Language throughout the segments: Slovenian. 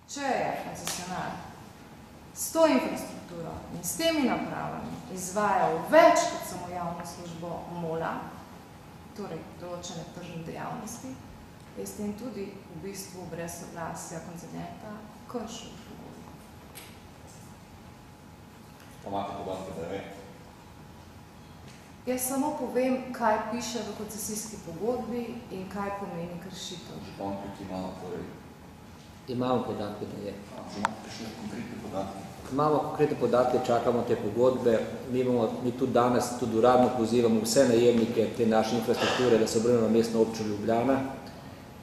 če je koncesionar s to infrastrukturo in s temi napravami izvajal več kot samo javno službo MOL-a, torej določene tržne dejavnosti, je s tem tudi v bistvu brez soglasja koncedenta kršil pogodbo. Pa imate podatke, da je ve? Jaz samo povem, kaj piše v koncesijski pogodbi in kaj pomeni kršitev. Župan tukaj ima, torej... Imamo podatke, da je. Imate kakšne konkretne podatke? Imamo konkretne podatke, čakamo te pogodbe. Mi tudi danes, tudi uradno pozivamo vse najemnike te naše infrastrukture, da se obrnejo na mestno občino Ljubljana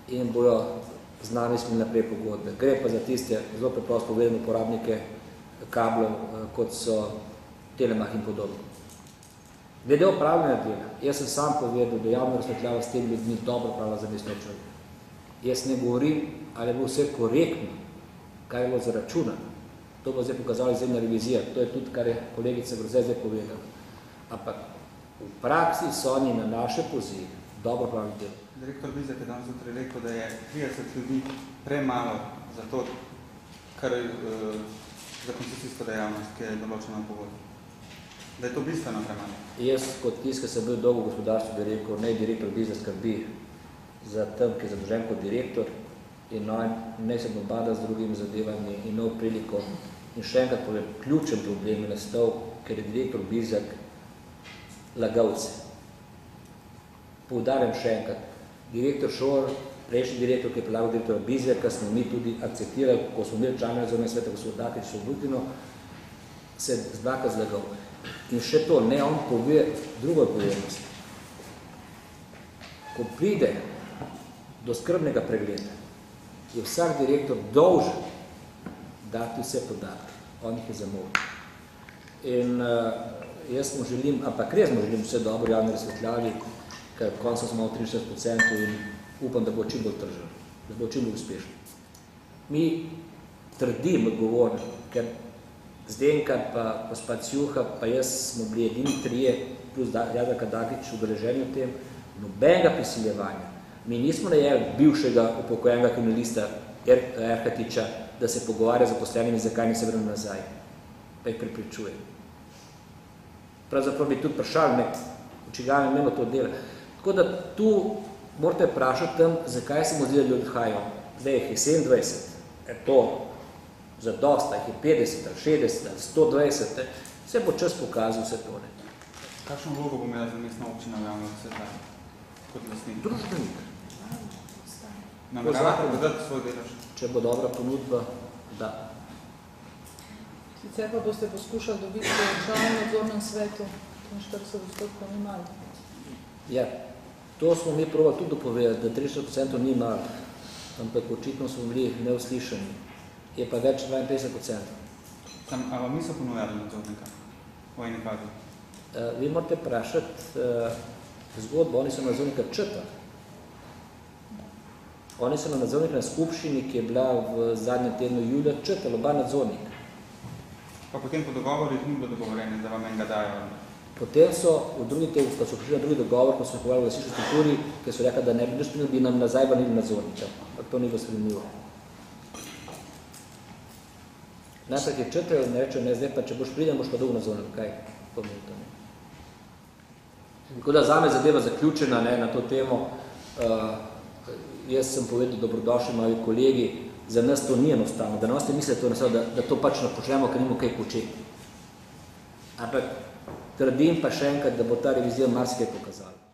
in bojo z nami smo naprej pogodbe. Gre pa za tiste, zelo preprosto povedano, uporabnike kablov, kot so Telemach in podobno. Glede upravljanja dela, jaz sem sam povedal, da javno razsvetljava s tem ljudmi dobro pravila za mestno občino. Jaz ne govorim, ali je bilo vse korektno, kaj je bilo zaračunano. To bo zdaj pokazala izjemna revizija. To je tudi, kar je kolegica Groze zdaj povedala. Ampak v praksi so oni na naše pozive dobro pravili delo. Direktor Bizjak je danes zjutraj rekel, da je 30 ljudi premalo za to, kar za koncesijsko dejavnost, ki je določena v pogodbi. Da je to bistveno premalo. Jaz, kot tiska sem bil dolgo v gospodarstvu, bi rekel, naj direktor Bizjak skrbi za tem, ki je zadolžen kot direktor in ne se nobada z drugimi zadevami in nov priliko. In še enkrat povem, ključen problem je nastal, ker je direktor Bizjak lagalce. Poudarjam še enkrat, direktor Šor, prejšnji direktor, ki je predlagal direktora Bizjaka, smo mi tudi akceptirali, ko smo imeli člane nadzornega sveta, ko so Dakič Sobutino, se zdaka zlagal. In še to, ne on pove drugo povednost. Ko pride do skrbnega pregleda, je vsak direktor dolžen dati vse podatke. On jih je zamolčil. In jaz mu želim, ampak res mu želim vse dobro javno razsvetljavi, ker koncu smo imeli 63% in upam, da bo čim bolj tržen, da bo čim bolj uspešen. Mi trdim odgovorni, ker Zdenka pa gospod Sjuha, pa jaz smo bili edini trije, plus Jadranka Dakić udeleženi v tem, nobenega prisiljevanja. Mi nismo najeli bivšega upokojenega kriminalista Erhatiča, da se pogovarja z zaposlenimi, zakaj ne se vrnem nazaj, pa jih prepričuje. Pravzaprav bi tudi vprašali, očigajno imamo to dela. Tako da tu morate vprašati tam, zakaj se mu zdi, da ljudi odhajajo. Zdaj jih je 27, je to zadosta, jih je 50, 60, 120, vse bo čas pokazal vse to. Kakšno vlogo bo imela za mestna občina v javno razsvetljavo kot lastnik? Družbenik. Nameravate dodati svoj delež? Če bo dobra ponudba, da. Sicer pa boste poskušali dobiti član v nadzornem svetu, 40% ni malo. Ja, to smo mi probali tudi dopovedati, da 30% ni malo, ampak očitno smo bili neuslišani. Je pa več 52%. A vam niso ponujali nadzornika v eni fazi? Vi morate vprašati zgodbo, oni so nadzornika črtali. Oni so na nadzornika na skupščini, ki je bila v zadnjem tednu julija, črtali oba nadzornika. Pa potem po dogovorih ni bilo dogovorjeno, da vam enega dajo? Potem so v drugi tednu, ko so prišli na drugi dogovor, ko smo povedali v glasiški strukturi, ker so rekli, da ne bi spremljali, bi nam nazaj vrnili nadzornika. Ampak to ni bilo spremljivo. Najprej je črtajo in rečejo, ne, zdaj pa, če boš pridem, boš pa dolg nadzornik. Kaj? Pomeni to, ne. Tako da zame zadeva zaključena, ne, na to temo. Jaz sem povedal, dobrodošli moji kolegi, za nas to ni enostavno, da nas ne mislite, da to pač počnemo, ker nimo kaj početi. Ampak trdim pa še enkrat, da bo ta revizija marsikaj pokazala.